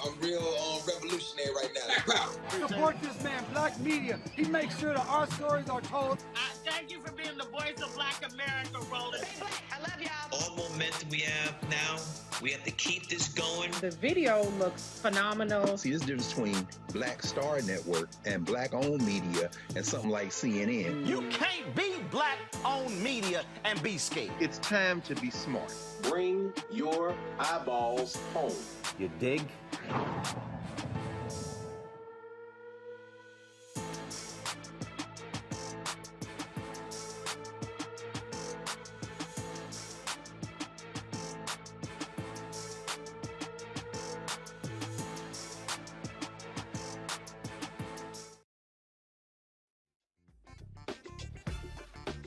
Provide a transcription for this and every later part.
I'm real revolutionary right now. Support this man, Black Media. He makes sure that our stories are told. Thank you for being the voice of Black America, Roland. Stay black. I love y'all. All momentum we have now, we have to keep this going. The video looks phenomenal. See, there's a difference between Black Star Network and Black-owned media and something like CNN. You can't be Black-owned media and be scared. It's time to be smart. Bring your eyeballs home. You dig?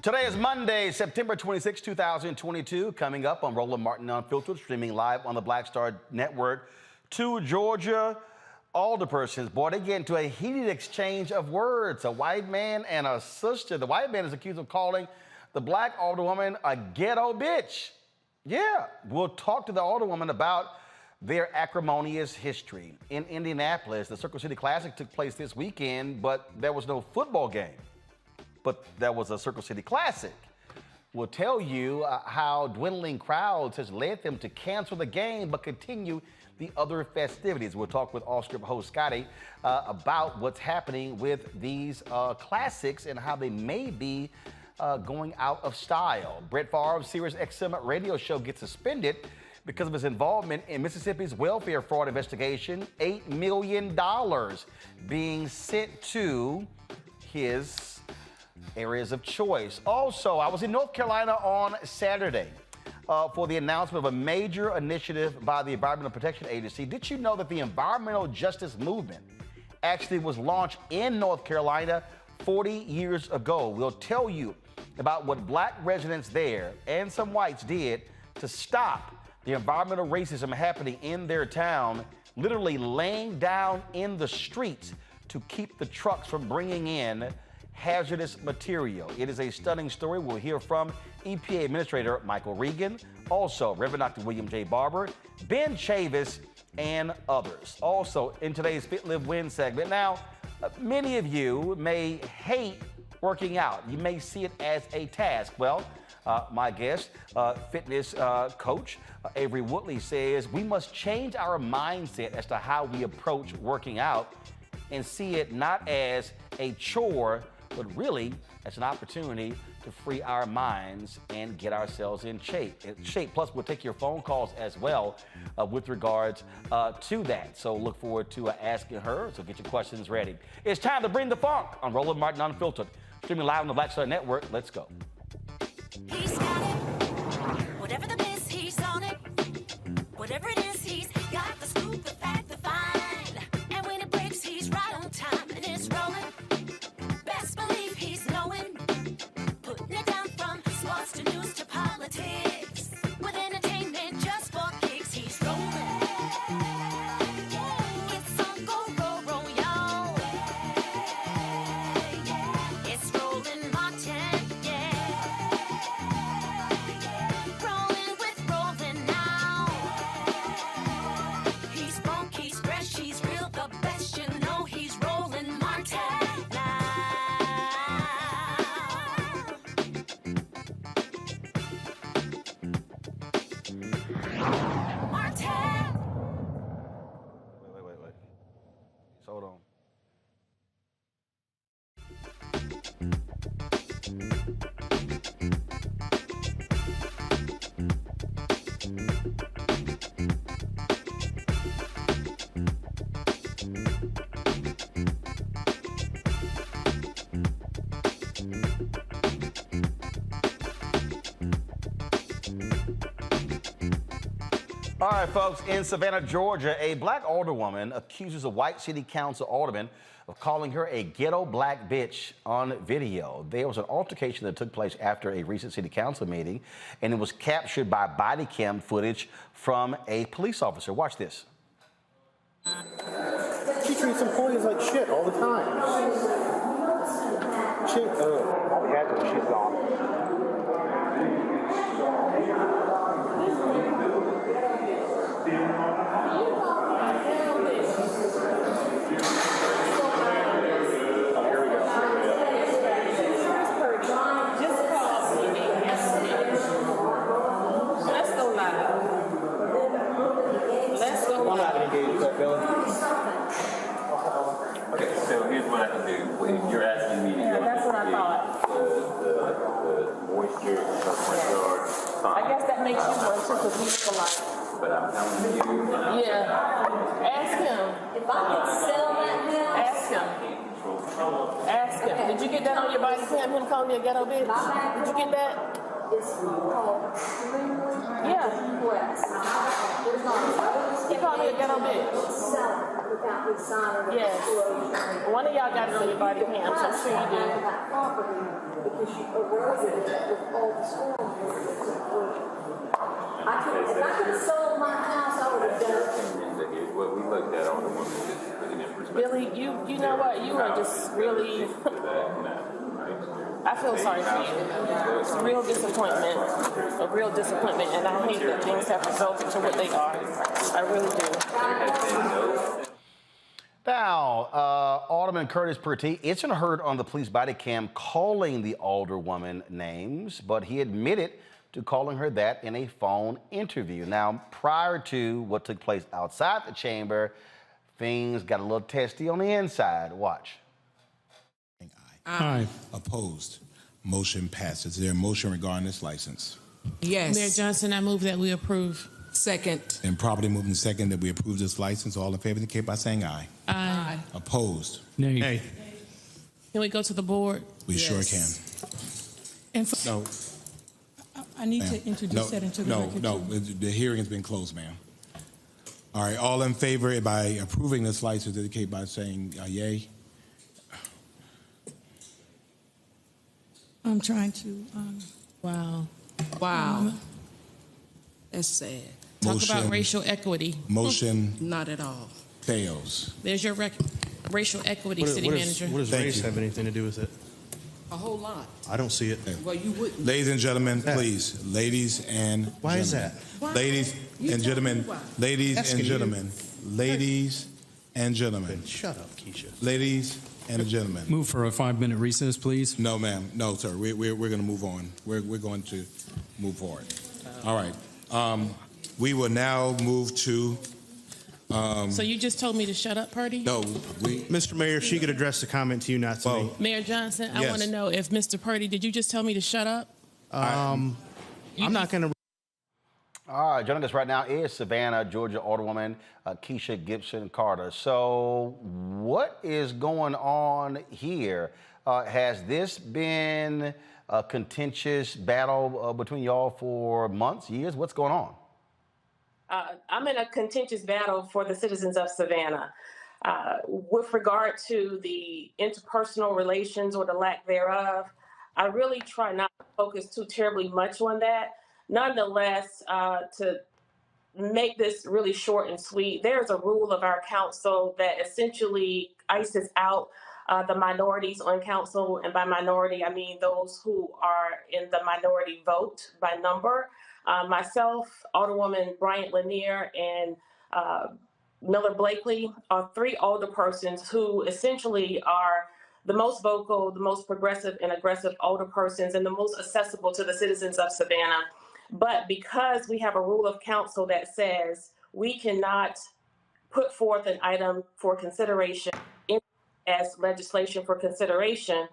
Today is Monday, September 26, 2022. Coming up on Roland Martin Unfiltered, streaming live on the Black Star Network. Two Georgia Alderpersons, boy, they get into a heated exchange of words. A white man and a sister. The white man is accused of calling the black alderwoman a ghetto bitch. Yeah, we'll talk to the alderwoman about their acrimonious history. In Indianapolis, the Circle City Classic took place this weekend, but there was no football game. But that was a Circle City Classic. We'll tell you how dwindling crowds has led them to cancel the game but continue the other festivities. We'll talk with OffScript host Scottay about what's happening with these classics and how they may be going out of style. Brett Favre's SiriusXM radio show gets suspended because of his involvement in Mississippi's welfare fraud investigation. $8 million being sent to his areas of choice. Also, I was in North Carolina on Saturday for the announcement of a major initiative by the Environmental Protection Agency. Did you know that the environmental justice movement actually was launched in North Carolina 40 years ago? We'll tell you about what black residents there and some whites did to stop the environmental racism happening in their town, literally laying down in the streets to keep the trucks from bringing in hazardous material. It is a stunning story. We'll hear from EPA Administrator Michael Regan, also Reverend Dr. William J. Barber, Ben Chavis, and others. Also, in today's Fit, Live, Win segment. Now, many of you may hate working out. You may see it as a task. Well, my guest, fitness coach Avery Woodley, says we must change our mindset as to how we approach working out and see it not as a chore, but really as an opportunity to free our minds and get ourselves in shape. Plus, we'll take your phone calls as well with regards to that. So look forward to asking her, so get your questions ready. It's time to bring the funk on Roland Martin Unfiltered. Streaming live on the Black Star Network. Let's go. He's got it. Whatever the miss, he's on it. Whatever it is, he's got the scoop, the fact, the find. And when it breaks, he's right on time and it's rolling. Best believe he's knowing, putting it down from sports to news to politics. With entertainment just for kicks, he's rolling. It's on go, roll, roll, y'all. It's Roland Martin, yeah. Rolling with Roland now. He's funk, he's fresh, he's real, the best, you know he's Roland Martin. Wait. Hold on. All right, folks, in Savannah, Georgia, a black alderwoman accuses a white city council alderman of calling her a ghetto black bitch on video. There was an altercation that took place after a recent city council meeting, and it was captured by body cam footage from a police officer. Watch this. She treats employees like shit all the time. All we had to do, she's gone. make you one too, because we look alike. But I'm telling you. Yeah. Ask him. If I could sell that house. Ask him. Ask him. Did you get that on your body cam, him calling you a ghetto bitch? Did you get that? It's called Yeah. He called me a ghetto bitch. without me signing. Yes. One of y'all got it on your body cam, so I'm sure you do. That property because you eroded it with all the storm. If I could have sold my house, I would have done it. What we looked at on the woman just putting in perspective. Billy, you know what? You are just really. I feel sorry for you. It's a real disappointment. A real disappointment, and I hate that things have resulted to what they are. I really do. Now, Alderman Curtis Purty isn't heard on the police body cam calling the alderwoman names, but he admitted to calling her that in a phone interview. Now, prior to what took place outside the chamber, things got a little testy on the inside. Watch. Aye. Opposed. Motion passes. Is there a motion regarding this license? Yes. Mayor Johnson, I move that we approve. Second. And properly moving second that we approve this license. All in favor indicate by saying aye. Aye. Opposed. Nay. Can we go to the board? We sure can. And No. I need Ma'am. to introduce that into the record. No, the hearing has been closed, ma'am. All right, all in favor by approving this license indicate by saying yay. I'm trying to, Wow. That's sad. talk about racial equity. Motion Not at all. fails. There's your racial equity, city manager. What does Thank race you. have anything to do with it? A whole lot. I don't see it. Well, you wouldn't. Ladies and gentlemen, please. Ladies and Why is gentlemen. that? Why? Ladies You and tell me gentlemen. why. Ladies Asking and you. gentlemen. Ladies and gentlemen. Shut up, Keisha. Ladies and gentlemen. Move for a 5-minute recess, please. No, ma'am. No, sir. We're going to move on. We're going to move forward. All right. We will now move to. So you just told me to shut up, Purdy? No, Mr. Mayor, she could address the comment to you, not to me. Mayor Johnson, I Yes. want to know if Mr. Purdy, did you just tell me to shut up? I'm not going to. All right, joining us right now is Savannah, Georgia Alderwoman Keisha Gibson Carter. So what is going on here? Has this been a contentious battle between y'all for months, years? What's going on? I'm in a contentious battle for the citizens of Savannah. With regard to the interpersonal relations or the lack thereof, I really try not to focus too terribly much on that. Nonetheless, to make this really short and sweet, there's a rule of our council that essentially ices out the minorities on council. And by minority, I mean those who are in the minority vote by number. Myself, Alderwoman Bryant Lanier, and Miller Blakely are three alderpersons who essentially are the most vocal, the most progressive and aggressive alderpersons, and the most accessible to the citizens of Savannah. But because we have a rule of council that says we cannot put forth an item for consideration as legislation for consideration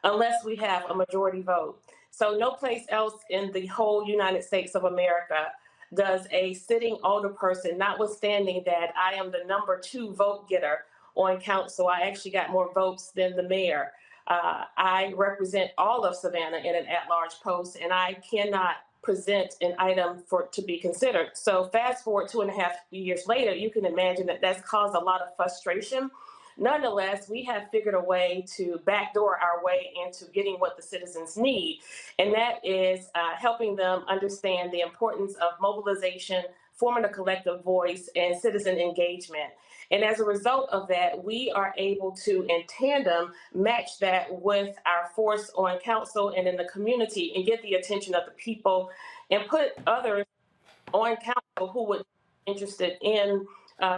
unless we have a majority vote. So no place else in the whole United States of America does a sitting alderperson, notwithstanding that I am the #2 vote getter on council. I actually got more votes than the mayor. I represent all of Savannah in an at-large post, and I cannot present an item to be considered. So fast forward 2.5 years later, you can imagine that that's caused a lot of frustration. Nonetheless, we have figured a way to backdoor our way into getting what the citizens need, and that is helping them understand the importance of mobilization, forming a collective voice, and citizen engagement. And as a result of that, we are able to, in tandem, match that with our force on council and in the community and get the attention of the people and put others on council who would be interested in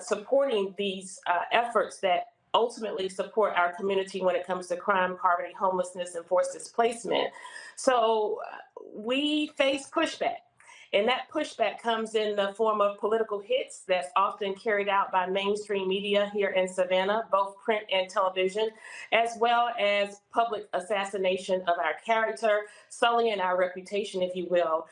supporting these efforts that ultimately support our community when it comes to crime, poverty, homelessness, and forced displacement. So we face pushback. And that pushback comes in the form of political hits that's often carried out by mainstream media here in Savannah, both print and television, as well as public assassination of our character, sullying our reputation, if you will.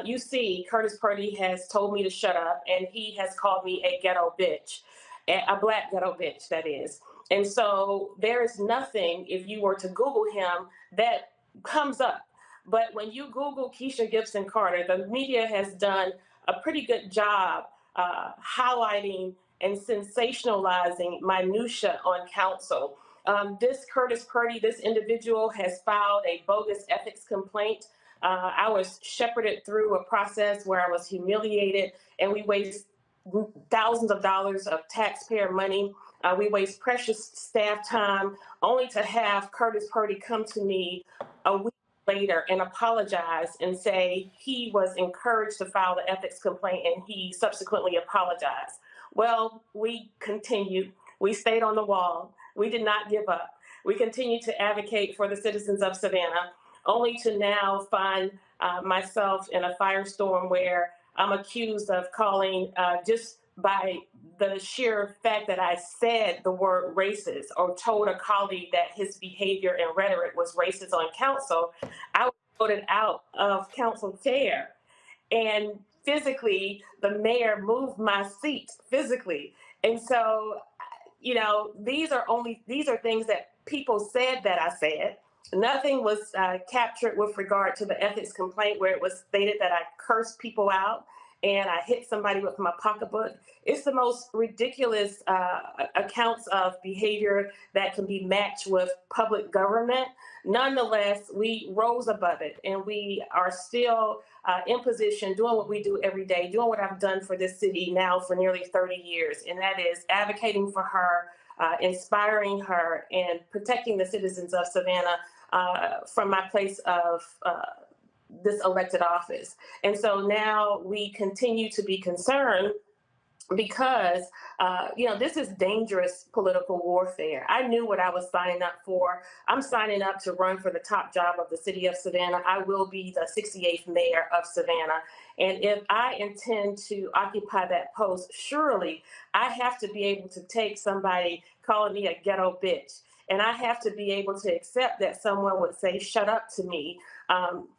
You see, Curtis Purdy has told me to shut up, and he has called me a ghetto bitch, a black ghetto bitch, that is. And so there is nothing, if you were to Google him, that comes up. But when you Google Keisha Gibson Carter, the media has done a pretty good job highlighting and sensationalizing minutia on council. This Curtis Purdy, this individual has filed a bogus ethics complaint. I was shepherded through a process where I was humiliated, and we waste thousands of dollars of taxpayer money. We waste precious staff time only to have Curtis Purdy come to me a week later and apologize and say he was encouraged to file the ethics complaint, and he subsequently apologized. Well, we continued. We stayed on the wall. We did not give up. We continued to advocate for the citizens of Savannah, only to now find myself in a firestorm where I'm accused of calling, just by the sheer fact that I said the word racist or told a colleague that his behavior and rhetoric was racist on council, I was voted out of council chair. And physically, the mayor moved my seat physically. And so, you know, these are things that people said that I said. Nothing was captured with regard to the ethics complaint where it was stated that I cursed people out and I hit somebody with my pocketbook. It's the most ridiculous accounts of behavior that can be matched with public government. Nonetheless, we rose above it, and we are still in position doing what we do every day, doing what I've done for this city now for nearly 30 years, and that is advocating for her, inspiring her, and protecting the citizens of Savannah from my place of this elected office. And so now we continue to be concerned because, this is dangerous political warfare. I knew what I was signing up for. I'm signing up to run for the top job of the city of Savannah. I will be the 68th mayor of Savannah. And if I intend to occupy that post, surely I have to be able to take somebody calling me a ghetto bitch. And I have to be able to accept that someone would say, shut up to me,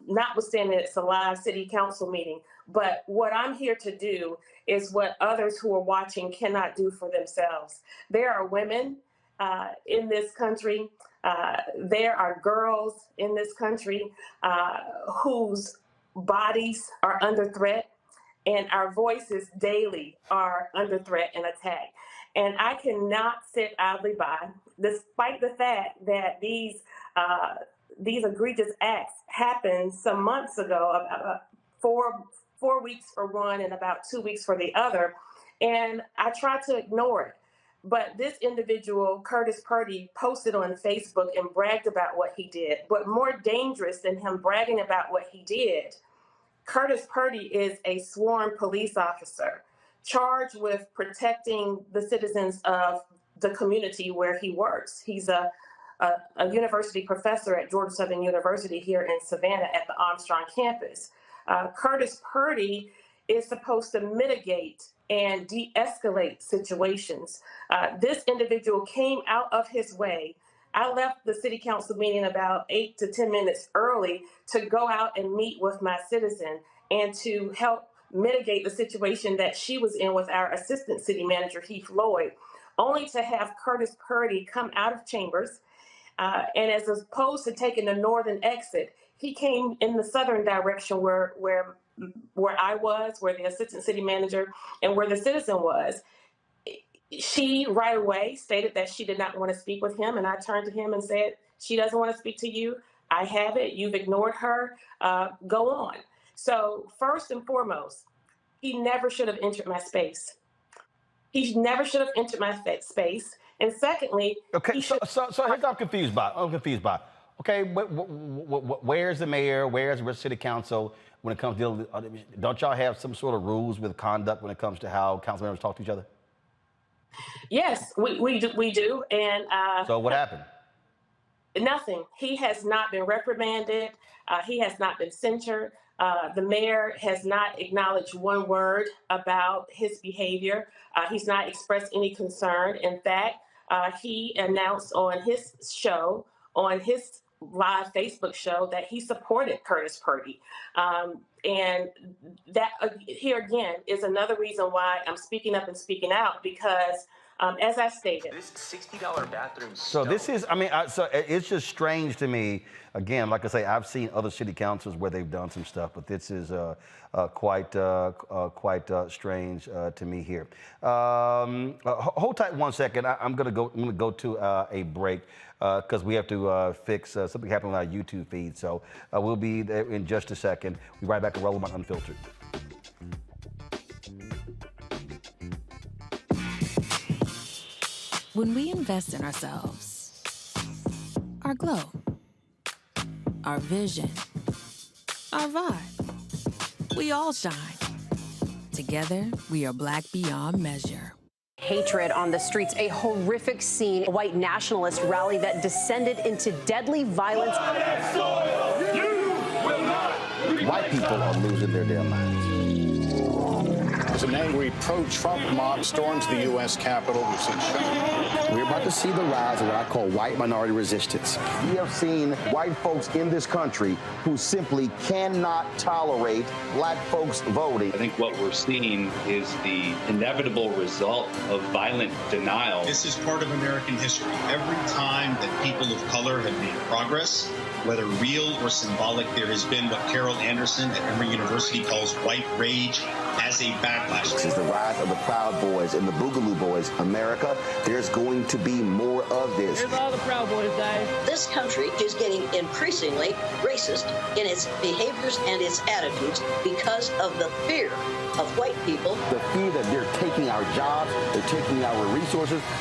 notwithstanding it's a live city council meeting. But what I'm here to do is what others who are watching cannot do for themselves. There are women in this country. There are girls in this country whose bodies are under threat, and our voices daily are under threat and attack. And I cannot sit idly by, despite the fact that these egregious acts happened some months ago, about 4 weeks for one and about 2 weeks for the other. And I tried to ignore it. But this individual, Curtis Purdy, posted on Facebook and bragged about what he did. But more dangerous than him bragging about what he did, Curtis Purdy is a sworn police officer charged with protecting the citizens of the community where he works. He's a university professor at Georgia Southern University here in Savannah at the Armstrong campus. Curtis Purdy is supposed to mitigate and de-escalate situations. This individual came out of his way. I left the city council meeting about 8 to 10 minutes early to go out and meet with my citizen and to help mitigate the situation that she was in with our assistant city manager, Heath Lloyd, only to have Curtis Purdy come out of chambers. And as opposed to taking the northern exit, he came in the southern direction where I was, where the assistant city manager and where the citizen was. She right away stated that she did not want to speak with him. And I turned to him and said, she doesn't want to speak to you. I have it. You've ignored her. Go on. So first and foremost, he never should have entered my space. He never should have entered my space. And secondly, okay. So here's what I'm confused by. Okay, where's the mayor? Where's the city council when it comes to don't y'all have some sort of rules with conduct when it comes to how council members talk to each other? Yes, we do. And so what happened? Nothing. He has not been reprimanded. He has not been censured. The mayor has not acknowledged one word about his behavior. He's not expressed any concern. In fact, he announced on his show, on his live Facebook show, that he supported Curtis Purdy. And that here again is another reason why I'm speaking up and speaking out, because as I stated, this $60 bathroom. So this is, I mean, so it's just strange to me. Again, like I say, I've seen other city councils where they've done some stuff, but this is quite strange to me here. Hold tight one second. I'm gonna go to a break because we have to fix something happened on our YouTube feed. So we'll be there in just a second. We'll be right back to Roland Unfiltered. When we invest in ourselves, our glow, our vision, our vibe, we all shine. Together, we are black beyond measure. Hatred on the streets, a horrific scene, a white nationalist rally that descended into deadly violence. White people are losing their damn minds. As an angry pro-Trump mob storms the U.S. Capitol, we've seen shootings. We're about to see the rise of what I call white minority resistance. We have seen white folks in this country who simply cannot tolerate black folks voting. I think what we're seeing is the inevitable result of violent denial. This is part of American history. Every time that people of color have made progress, whether real or symbolic, there has been what Carol Anderson at Emory University calls white rage as a backlash. This is the rise of the Proud Boys and the Boogaloo Boys. America, there's going to be more of this. Here's all the Proud Boys, guys. This country is getting increasingly racist in its behaviors and its attitudes because of the fear of white people. The fear that they're taking our jobs, they're taking our resources,